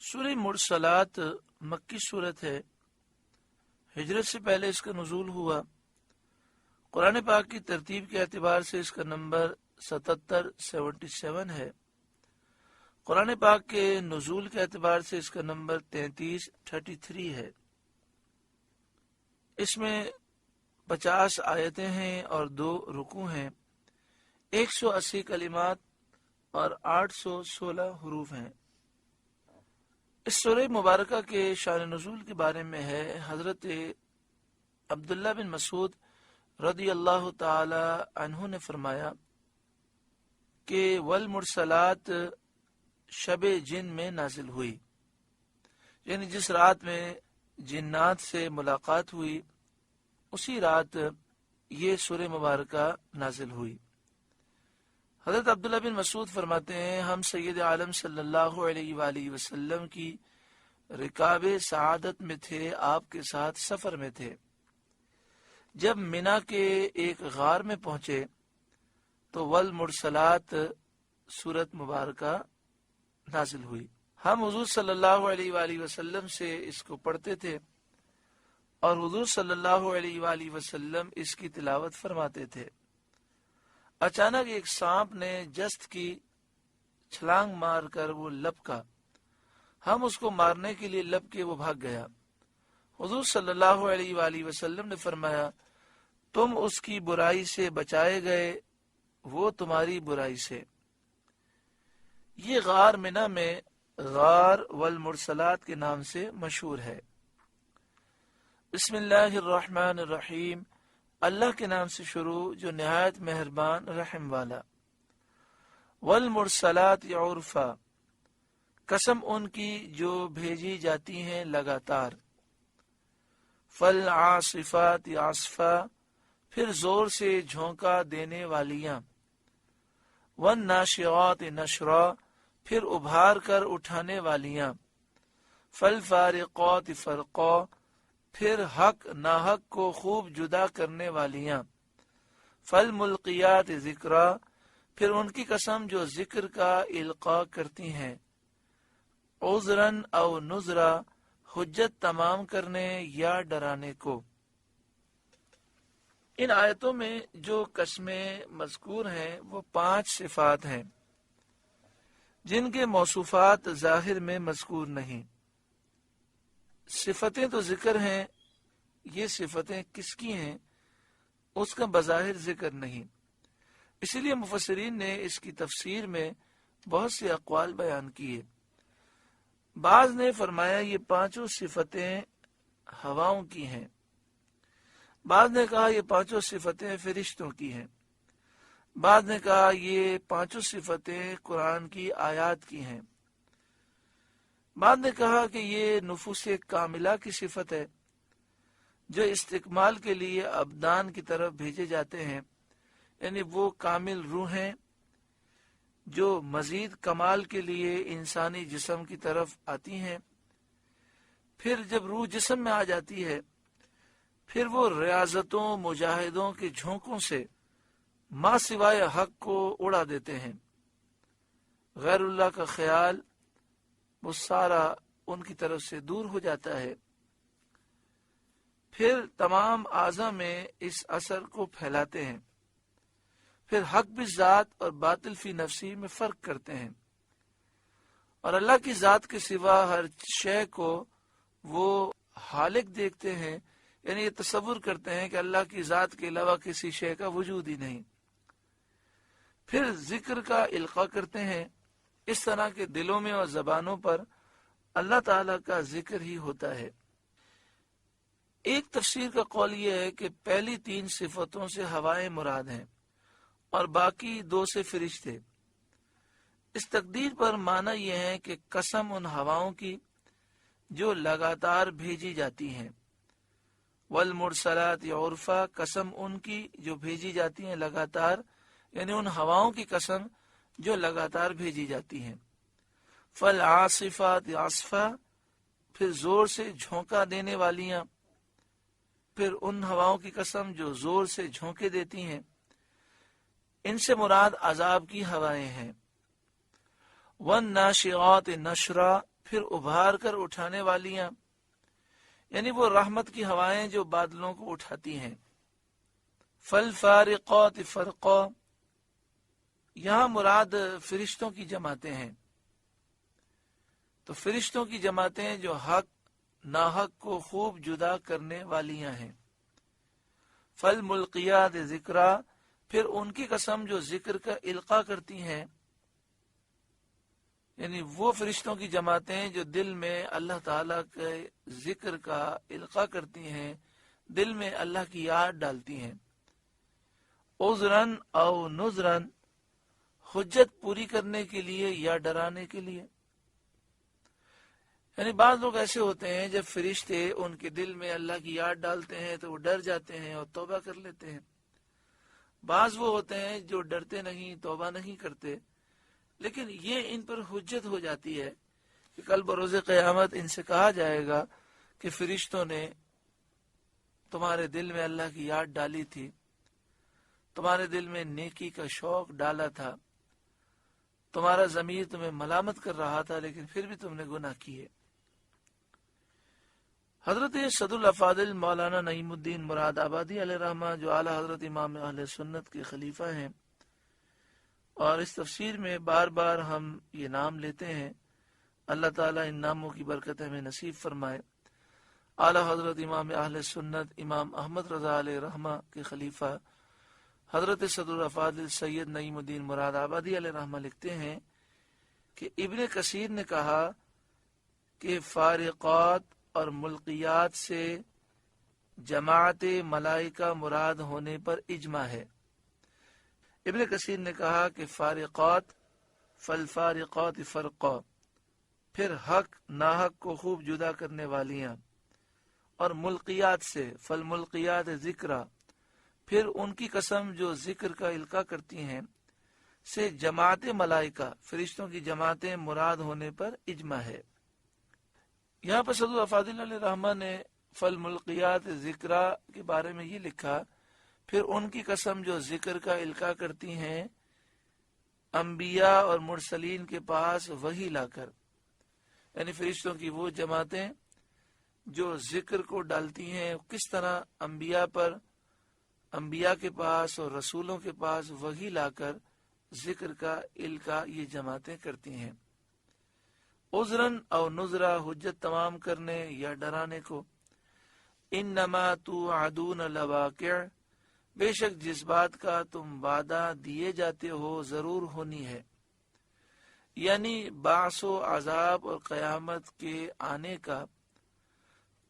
سورہ مرسلات مکی صورت ہے۔ ہجرت سے پہلے اس کا نزول ہوا۔ قرآن پاک کی ترتیب کے اعتبار سے اس کا نمبر 77 ہے۔ قرآن پاک کے نزول کے اعتبار سے اس کا نمبر 33 ہے۔ اس میں 50 آیتیں ہیں اور 2 رکوع ہیں، 180 کلمات اور 816 حروف ہیں۔ اس سورہ مبارکہ کے شان نزول کے بارے میں ہے، حضرت عبداللہ بن مسعود رضی اللہ تعالی عنہ نے فرمایا کہ والمرسلات شب جن میں نازل ہوئی، یعنی جس رات میں جنات سے ملاقات ہوئی اسی رات یہ سورہ مبارکہ نازل ہوئی۔ حضرت عبداللہ بن مسعود فرماتے ہیں، ہم سید عالم صلی اللہ علیہ وآلہ وسلم کی رکاب سعادت میں تھے، آپ کے ساتھ سفر میں تھے۔ جب منا کے ایک غار میں پہنچے تو والمرسلات سورت مبارکہ نازل ہوئی۔ ہم حضور صلی اللہ علیہ وآلہ وسلم سے اس کو پڑھتے تھے اور حضور صلی اللہ علیہ وآلہ وسلم اس کی تلاوت فرماتے تھے۔ اچانک ایک سانپ نے جست کی چھلانگ مار کر وہ لپکا، ہم اس کو مارنے کے لیے لپکے، وہ بھاگ گیا۔ حضور صلی اللہ علیہ وآلہ وسلم نے فرمایا، تم اس کی برائی سے بچائے گئے، وہ تمہاری برائی سے۔ یہ غار منا میں غار والمرسلات کے نام سے مشہور ہے۔ بسم اللہ الرحمن الرحیم، اللہ کے نام سے شروع جو نہایت مہربان رحم والا۔ والمرسلات عرفا، قسم ان کی جو بھیجی جاتی ہیں لگاتار۔ فالعاصفات عصفا، پھر زور سے جھونکا دینے والیاں۔ والناشرات نشرا، پھر ابھار کر اٹھانے والیاں۔ فالفارقات فرقا، پھر حق ناحق کو خوب جدا کرنے والیاں۔ فالملقیات ذکرا، پھر ان کی قسم جو ذکر کا القاء کرتی ہیں۔ عذراً او نذرا، حجت تمام کرنے یا ڈرانے کو۔ ان آیتوں میں جو قسمیں مذکور ہیں وہ 5 صفات ہیں جن کے موصوفات ظاہر میں مذکور نہیں۔ صفتیں تو ذکر ہیں، یہ صفتیں کس کی ہیں اس کا بظاہر ذکر نہیں، اسی لیے مفسرین نے اس کی تفسیر میں بہت سے اقوال بیان کیے۔ بعض نے فرمایا یہ 5 صفتیں ہواؤں کی ہیں، بعض نے کہا یہ 5 صفتیں فرشتوں کی ہیں، بعض نے کہا یہ 5 صفتیں قرآن کی آیات کی ہیں، بعض نے کہا کہ یہ نفوس کاملہ کی صفت ہے جو استکمال کے لیے ابدان کی طرف بھیجے جاتے ہیں، یعنی وہ کامل روحیں جو مزید کمال کے لیے انسانی جسم کی طرف آتی ہیں۔ پھر جب روح جسم میں آ جاتی ہے پھر وہ ریاضتوں مجاہدوں کے جھونکوں سے ما سوائے حق کو اڑا دیتے ہیں، غیر اللہ کا خیال وہ سارا ان کی طرف سے دور ہو جاتا ہے۔ پھر تمام اعضاء میں اس اثر کو پھیلاتے ہیں، پھر حق بھی ذات اور باطل فی نفسی میں فرق کرتے ہیں، اور اللہ کی ذات کے سوا ہر شے کو وہ خالق دیکھتے ہیں، یعنی یہ تصور کرتے ہیں کہ اللہ کی ذات کے علاوہ کسی شے کا وجود ہی نہیں۔ پھر ذکر کا القاء کرتے ہیں، اس طرح کے دلوں میں اور زبانوں پر اللہ تعالیٰ کا ذکر ہی ہوتا ہے۔ ایک تفسیر کا قول یہ ہے کہ پہلی 3 صفتوں سے ہوائیں مراد ہیں اور باقی 2 سے فرشتے۔ اس تقدیر پر معنی یہ ہے کہ قسم ان ہواؤں کی جو لگاتار بھیجی جاتی ہیں۔ والمرسلات عرفا، قسم ان کی جو بھیجی جاتی ہیں لگاتار، یعنی ان ہواؤں کی قسم جو لگاتار بھیجی جاتی ہیں۔ فالعاصفات عصفا، پھر زور سے جھونکا دینے والیاں، پھر ان ہواؤں کی قسم جو زور سے جھونکے دیتی ہیں، ان سے مراد عذاب کی ہوائیں ہیں۔ والناشرات نشرا، پھر ابھار کر اٹھانے والیاں، یعنی وہ رحمت کی ہوائیں جو بادلوں کو اٹھاتی ہیں۔ فالفارقات فرقا، یہاں مراد فرشتوں کی جماعتیں ہیں، تو فرشتوں کی جماعتیں جو حق ناحق کو خوب جدا کرنے والیاں ہیں۔ فالملقیات ذکرا، پھر ان کی قسم جو ذکر کا القاء کرتی ہیں، یعنی وہ فرشتوں کی جماعتیں جو دل میں اللہ تعالیٰ کے ذکر کا القاء کرتی ہیں، دل میں اللہ کی یاد ڈالتی ہیں۔ عذرن او نذرن، حجت پوری کرنے کے لیے یا ڈرانے کے لیے، یعنی بعض لوگ ایسے ہوتے ہیں جب فرشتے ان کے دل میں اللہ کی یاد ڈالتے ہیں تو وہ ڈر جاتے ہیں اور توبہ کر لیتے ہیں۔ بعض وہ ہوتے ہیں جو ڈرتے نہیں، توبہ نہیں کرتے، لیکن یہ ان پر حجت ہو جاتی ہے کہ کل بروز قیامت ان سے کہا جائے گا کہ فرشتوں نے تمہارے دل میں اللہ کی یاد ڈالی تھی، تمہارے دل میں نیکی کا شوق ڈالا تھا، تمہارا ضمیر تمہیں ملامت کر رہا تھا، لیکن پھر بھی تم نے گناہ کیے۔ حضرت صدر الافاضل مولانا نعیم الدین مراد آبادی علیہ رحمہ، جو اعلیٰ حضرت امام اہل سنت کے خلیفہ ہیں، اور اس تفسیر میں بار بار ہم یہ نام لیتے ہیں، اللہ تعالیٰ ان ناموں کی برکت ہمیں نصیب فرمائے۔ اعلیٰ حضرت امام اہل سنت امام احمد رضا علیہ رحمہ کے خلیفہ حضرت صدر الافاضل سید نعیم الدین مراد آبادی علیہ رحمہ لکھتے ہیں کہ ابن کثیر نے کہا کہ فارقات اور ملقیات سے جماعت ملائکہ مراد ہونے پر اجماع ہے۔ ابن کثیر نے کہا کہ فارقات فالفارقات فرقا، پھر حق ناحق کو خوب جدا کرنے والیاں، اور ملقیات سے فالملقیات ذکرا، پھر ان کی قسم جو ذکر کا القاء کرتی ہیں، سے جماعت ملائکہ فرشتوں کی جماعتیں مراد ہونے پر اجماع ہے۔ یہاں پر صدر الافاضل علیہ رحمہ نے فالملقیات ذکرا کے بارے میں یہ لکھا، پھر ان کی قسم جو ذکر کا القاء کرتی ہیں انبیاء اور مرسلین کے پاس وحی لا کر، یعنی فرشتوں کی وہ جماعتیں جو ذکر کو ڈالتی ہیں، کس طرح انبیاء کے پاس اور رسولوں کے پاس وحی لا کر ذکر کا القاء یہ جماعتیں کرتی ہیں۔ عذرن او نذرا، حجت تمام کرنے یا ڈرانے کو۔ انما توعدون لواقع، بے شک جس بات کا تم وعدہ دیے جاتے ہو ضرور ہونی ہے، یعنی بعث و عذاب اور قیامت کے آنے کا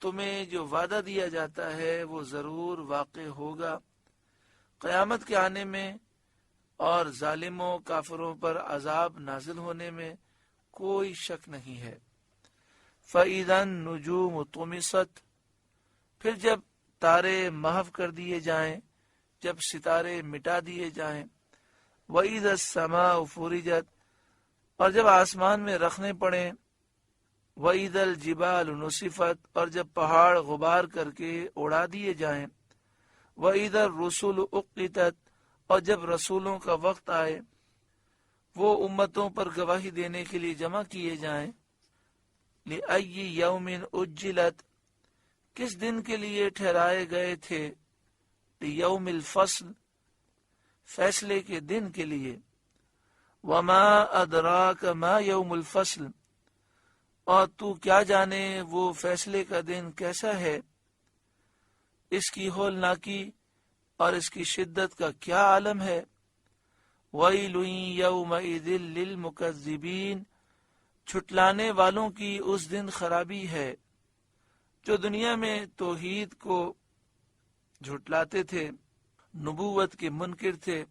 تمہیں جو وعدہ دیا جاتا ہے وہ ضرور واقع ہوگا۔ قیامت کے آنے میں اور ظالموں کافروں پر عذاب نازل ہونے میں کوئی شک نہیں ہے۔ فَإِذَا النُّجُومُ طُمِسَتْ، پھر جب تارے محو کر دیے جائیں، جب ستارے مٹا دیے جائیں۔ وَإِذَا السَّمَاءُ فُرِجَتْ، اور جب آسمان میں رخنے پڑیں۔ وَإِذَا الْجِبَالُ نُصِفَتْ، اور جب پہاڑ غبار کر کے اڑا دیے جائیں۔ وَإِذَا الرُّسُلُ أُقِّتَتْ، اور جب رسولوں کا وقت آئے، وہ امتوں پر گواہی دینے کے لیے جمع کیے جائیں۔ لِأَيِّ يَوْمٍ أُجِّلَتْ، کس دن کے لیے ٹھہرائے گئے تھے؟ لِيَوْمِ الْفَصْلِ، فیصلے کے دن کے لیے۔ وَمَا أَدْرَاكَ مَا يَوْمُ الْفَصْلِ، اور تو کیا جانے وہ فیصلے کا دن کیسا ہے، اس کی ہولناکی اور اس کی شدت کا کیا عالم ہے۔ وَيْلٌ يَوْمَئِذٍ لِّلْمُكَذِّبِينَ، جھٹلانے والوں کی اس دن خرابی ہے، جو دنیا میں توحید کو جھٹلاتے تھے، نبوت کے منکر تھے،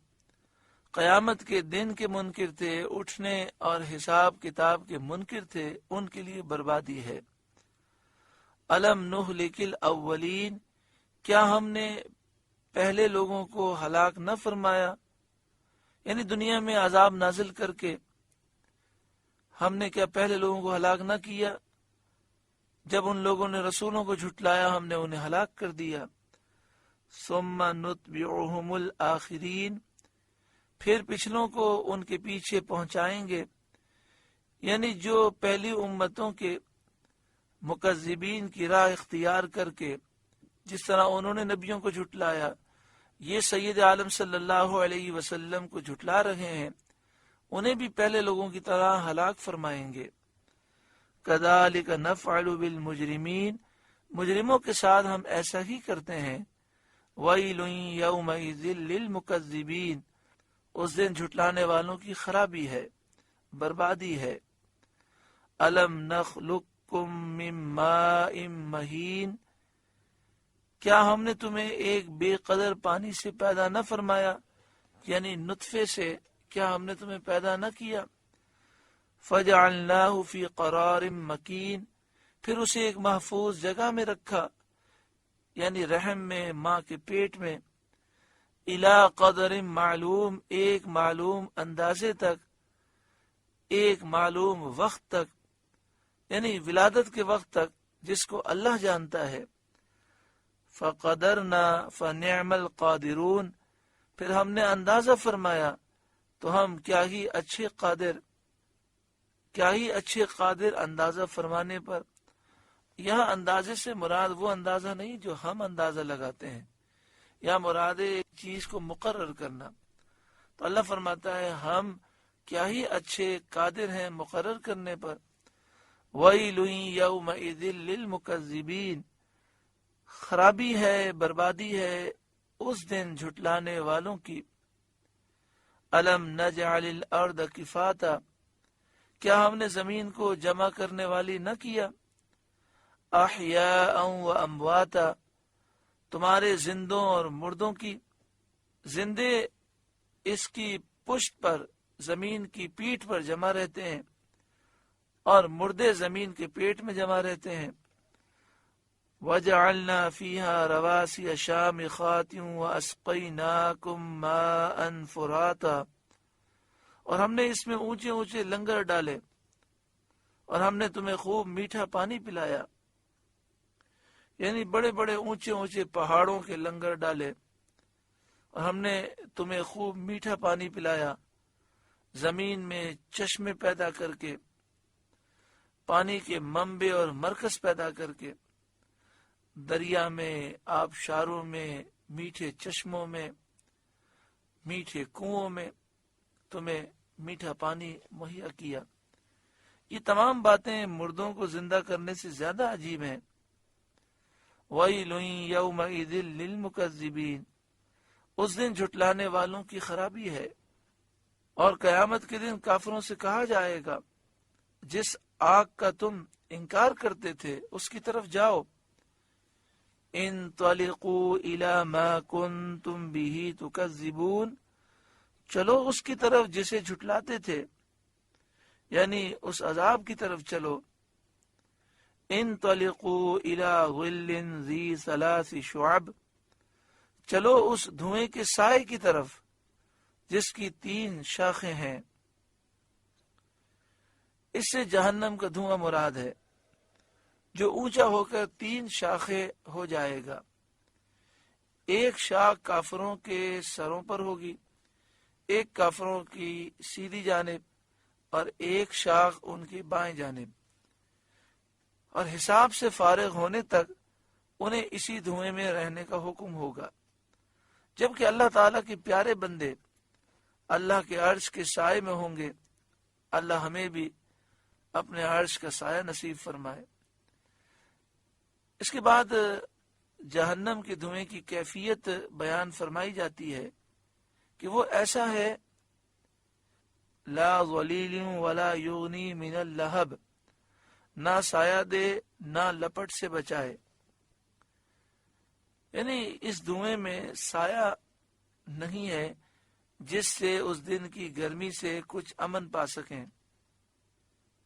قیامت کے دن کے منکر تھے، اٹھنے اور حساب کتاب کے منکر تھے، ان کے لیے بربادی ہے۔ أَلَمْ نُهْلِكِ الْأَوَّلِينَ، کیا ہم نے پہلے لوگوں کو ہلاک نہ فرمایا، یعنی دنیا میں عذاب نازل کر کے ہم نے کیا پہلے لوگوں کو ہلاک نہ کیا؟ جب ان لوگوں نے رسولوں کو جھٹلایا ہم نے انہیں ہلاک کر دیا۔ ثُمَّ نُتْبِعُهُمُ الْآخِرِينَ، پھر پچھلوں کو ان کے پیچھے پہنچائیں گے۔ یعنی جو پہلی امتوں کے مکذبین کی راہ اختیار کر کے جس طرح انہوں نے نبیوں کو جھٹلایا، یہ سید عالم صلی اللہ علیہ وسلم کو جھٹلا رہے ہیں، انہیں بھی پہلے لوگوں کی طرح ہلاک فرمائیں گے۔ کذالک نفعل بالمجرمین، مجرموں کے ساتھ ہم ایسا ہی کرتے ہیں۔ ویل یومئذ للمکذبین، اس دن جھٹلانے والوں کی خرابی ہے، بربادی ہے۔ الم نخلقکم من ماء مہین، کیا ہم نے تمہیں ایک بے قدر پانی سے پیدا نہ فرمایا، یعنی نطفے سے کیا ہم نے تمہیں پیدا نہ کیا؟ فجعلناہ فی قرار مکین، پھر اسے ایک محفوظ جگہ میں رکھا، یعنی رحم میں، ماں کے پیٹ میں، الی قدر معلوم، ایک معلوم اندازے تک، ایک معلوم وقت تک، یعنی ولادت کے وقت تک جس کو اللہ جانتا ہے۔ فقدرنا فنعم القادرون، پھر ہم نے اندازہ فرمایا تو ہم کیا ہی اچھے قادر اندازہ فرمانے پر۔ یہاں اندازے سے مراد وہ اندازہ نہیں جو ہم اندازہ لگاتے ہیں، یا مراد ایک چیز کو مقرر کرنا۔ تو اللہ فرماتا ہے ہم کیا ہی اچھے قادر ہیں مقرر کرنے پر۔ وَيْلٌ يَوْمَئِذٍ لِّلْمُكَذِّبِينَ، خرابی ہے، بربادی ہے اس دن جھٹلانے والوں کی۔ الم نجعل الارض کفاتا، کیا ہم نے زمین کو جمع کرنے والی نہ کیا؟ احیاء و امواتا، تمہارے زندوں اور مردوں کی، زندے اس کی پشت پر، زمین کی پیٹھ پر جمع رہتے ہیں، اور مردے زمین کے پیٹ میں جمع رہتے ہیں۔ وَجَعَلْنَا فِيهَا رَوَاسِيَ شَامِخَاتٍ وَأَسْقَيْنَاكُمْ مَاءً فُرَاتًا، اور ہم نے اس میں اونچے اونچے لنگر ڈالے، اور ہم نے تمہیں خوب میٹھا پانی پلایا، یعنی بڑے بڑے اونچے اونچے پہاڑوں کے لنگر ڈالے، اور ہم نے تمہیں خوب میٹھا پانی پلایا، زمین میں چشمے پیدا کر کے، پانی کے منبع اور مرکز پیدا کر کے، دریا میں، آبشاروں میں، میٹھے چشموں میں، میٹھے کنووں میں تمہیں میٹھا پانی مہیا کیا۔ یہ تمام باتیں مردوں کو زندہ کرنے سے زیادہ عجیب ہیں۔ وَيْلٌ يَوْمَئِذٍ لِّلْمُكَذِّبِينَ، اس دن جھٹلانے والوں کی خرابی ہے۔ اور قیامت کے دن کافروں سے کہا جائے گا جس آگ کا تم انکار کرتے تھے اس کی طرف جاؤ، انطلقوا الی ما کنتم بہ تکذبون، چلو اس کی طرف جسے جھٹلاتے تھے، یعنی اس عذاب کی طرف چلو۔ انطلقوا الی ظل ذی ثلاث شعب، چلو اس دھوئیں کے سائے کی طرف جس کی 3 شاخیں ہیں۔ اس سے جہنم کا دھواں مراد ہے جو اونچا ہو کر 3 شاخیں ہو جائے گا، ایک شاخ کافروں کے سروں پر ہوگی، ایک کافروں کی سیدھی جانب، اور ایک شاخ ان کی بائیں جانب، اور حساب سے فارغ ہونے تک انہیں اسی دھوئیں میں رہنے کا حکم ہوگا، جبکہ اللہ تعالیٰ کے پیارے بندے اللہ کے عرش کے سائے میں ہوں گے۔ اللہ ہمیں بھی اپنے عرش کا سایہ نصیب فرمائے۔ اس کے بعد جہنم کے دھوئیں کی کیفیت بیان فرمائی جاتی ہے کہ وہ ایسا ہے، لا ظلیل ولا یغنی من اللہب، نہ سایہ دے نہ لپٹ سے بچائے، یعنی اس دھوئیں میں سایہ نہیں ہے جس سے اس دن کی گرمی سے کچھ امن پا سکیں،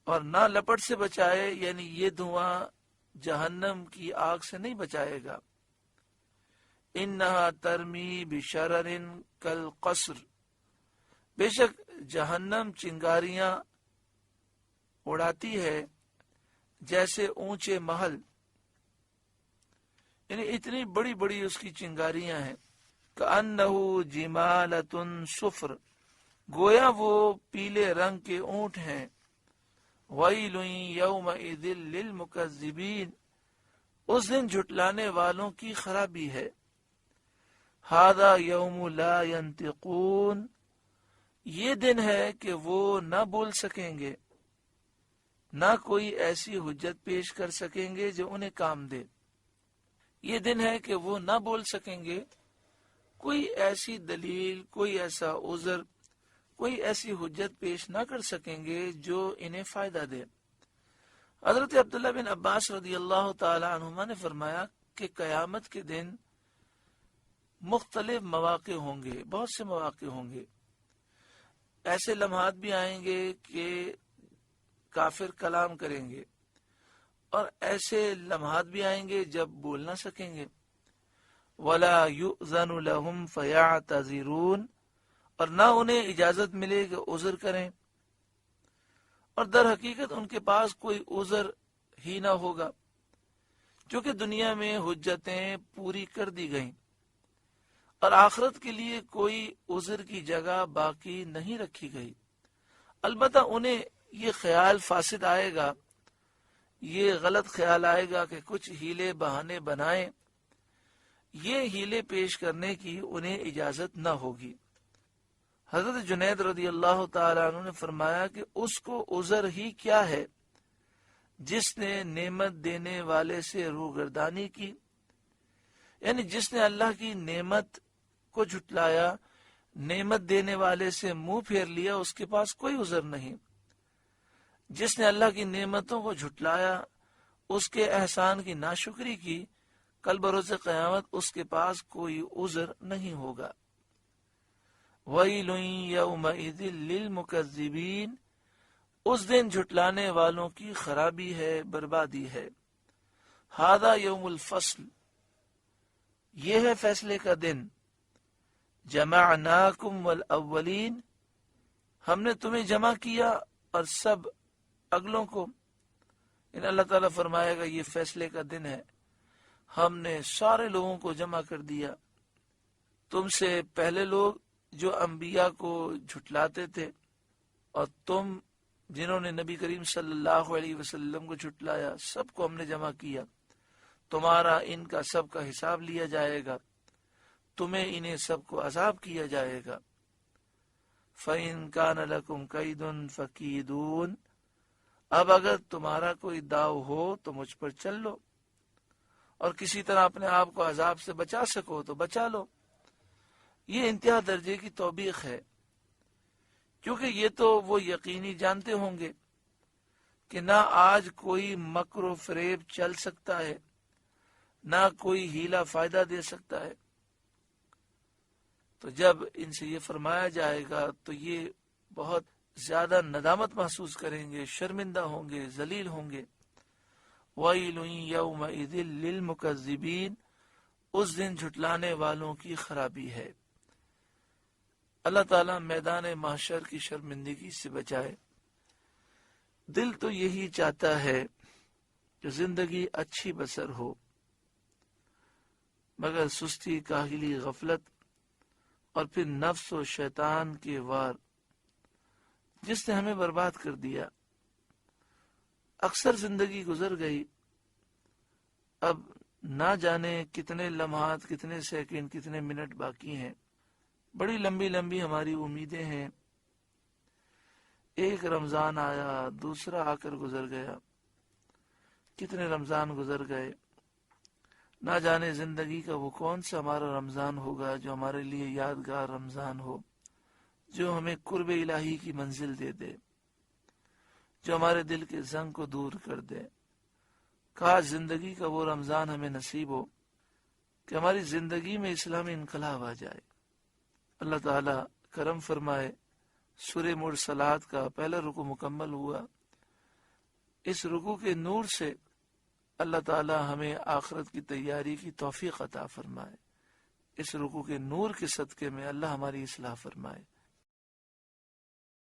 اور نہ لپٹ سے بچائے، یعنی یہ دھواں جہنم کی آگ سے نہیں بچائے گا۔ انہا ترمی بشرر کالقصر، بے شک جہنم چنگاریاں اڑاتی ہے جیسے اونچے محل، یعنی اتنی بڑی بڑی اس کی چنگاریاں ہیں۔ کأنہ جمالۃ صفر، گویا وہ پیلے رنگ کے اونٹ ہیں۔ وَيْلٌ يَوْمَئِذٍ لِّلْمُكَذِّبِينَ، اس دن جھٹلانے والوں کی خرابی ہے. هَذَا يَوْمُ لَا يَنْطِقُونَ، یہ دن ہے کہ وہ نہ بول سکیں گے، نہ کوئی ایسی حجت پیش کر سکیں گے جو انہیں کام دے. یہ دن ہے کہ وہ نہ بول سکیں گے، کوئی ایسی دلیل، کوئی ایسا عذر، کوئی ایسی حجت پیش نہ کر سکیں گے جو انہیں فائدہ دے. حضرت عبداللہ بن عباس رضی اللہ تعالی عنہما نے فرمایا کہ قیامت کے دن مختلف مواقع ہوں گے، بہت سے مواقع ہوں گے. ایسے لمحات بھی آئیں گے کہ کافر کلام کریں گے، اور ایسے لمحات بھی آئیں گے جب بول نہ سکیں گے. وَلَا يُؤْذَنُ لَهُمْ فَيَعْتَذِرُونَ، اور نہ انہیں اجازت ملے کہ عذر کریں، اور در حقیقت ان کے پاس کوئی عذر ہی نہ ہوگا، کیونکہ دنیا میں حجتیں پوری کر دی گئیں اور آخرت کے لیے کوئی عذر کی جگہ باقی نہیں رکھی گئی. البتہ انہیں یہ خیال فاسد آئے گا، یہ غلط خیال آئے گا کہ کچھ ہیلے بہانے بنائیں، یہ ہیلے پیش کرنے کی انہیں اجازت نہ ہوگی. حضرت جنید رضی اللہ تعالیٰ عنہ نے فرمایا کہ اس کو عذر ہی کیا ہے جس نے نعمت دینے والے سے روگردانی کی، یعنی جس نے اللہ کی نعمت کو جھٹلایا، نعمت دینے والے سے منہ پھیر لیا، اس کے پاس کوئی عذر نہیں. جس نے اللہ کی نعمتوں کو جھٹلایا، اس کے احسان کی ناشکری کی، کل بروز قیامت اس کے پاس کوئی عذر نہیں ہوگا. وَيْلٌ يَوْمَئِذٍ لِّلْمُكَذِّبِينَ، اس دن جھٹلانے والوں کی خرابی ہے، بربادی ہے. هَذَا يَوْمُ الْفَصْلِ، یہ ہے فیصلے کا دن. جَمَعْنَاكُمْ وَالْأَوَّلِينَ، ہم نے تمہیں جمع کیا اور سب اگلوں کو. ان اللہ تعالیٰ فرمائے گا یہ فیصلے کا دن ہے، ہم نے سارے لوگوں کو جمع کر دیا. تم سے پہلے لوگ جو انبیاء کو جھٹلاتے تھے، اور تم جنہوں نے نبی کریم صلی اللہ علیہ وسلم کو جھٹلایا، سب کو ہم نے جمع کیا. تمہارا ان کا سب کا حساب لیا جائے گا، تمہیں انہیں سب کو عذاب کیا جائے گا. فَإِن كَانَ لَكُمْ كَيْدٌ فَكِيدُونَ، اب اگر تمہارا کوئی داؤ ہو تو مجھ پر چل لو، اور کسی طرح اپنے آپ کو عذاب سے بچا سکو تو بچا لو. یہ انتہا درجے کی توبیخ ہے، کیونکہ یہ تو وہ یقینی جانتے ہوں گے کہ نہ آج کوئی مکر و فریب چل سکتا ہے، نہ کوئی ہیلا فائدہ دے سکتا ہے. تو جب ان سے یہ فرمایا جائے گا تو یہ بہت زیادہ ندامت محسوس کریں گے، شرمندہ ہوں گے، ذلیل ہوں گے. وَيْلٌ يَوْمَئِذٍ لِّلْمُكَذِّبِينَ، اس دن جھٹلانے والوں کی خرابی ہے. اللہ تعالیٰ میدان محشر کی شرمندگی سے بچائے. دل تو یہی چاہتا ہے کہ زندگی اچھی بسر ہو، مگر سستی، کاہلی، غفلت اور پھر نفس و شیطان کے وار جس نے ہمیں برباد کر دیا. اکثر زندگی گزر گئی، اب نہ جانے کتنے لمحات، کتنے سیکنڈ، کتنے منٹ باقی ہیں. بڑی لمبی لمبی ہماری امیدیں ہیں. ایک رمضان آیا، دوسرا آ کر گزر گیا، کتنے رمضان گزر گئے. نہ جانے زندگی کا وہ کون سا ہمارا رمضان ہوگا جو ہمارے لیے یادگار رمضان ہو، جو ہمیں قرب الہی کی منزل دے دے، جو ہمارے دل کے زنگ کو دور کر دے. کاش زندگی کا وہ رمضان ہمیں نصیب ہو کہ ہماری زندگی میں اسلامی انقلاب آ جائے. اللہ تعالی کرم فرمائے. سورہ مرسلات کا پہلا رکوع مکمل ہوا. اس رکوع کے نور سے اللہ تعالی ہمیں آخرت کی تیاری کی توفیق عطا فرمائے. اس رکوع کے نور کے صدقے میں اللہ ہماری اصلاح فرمائے.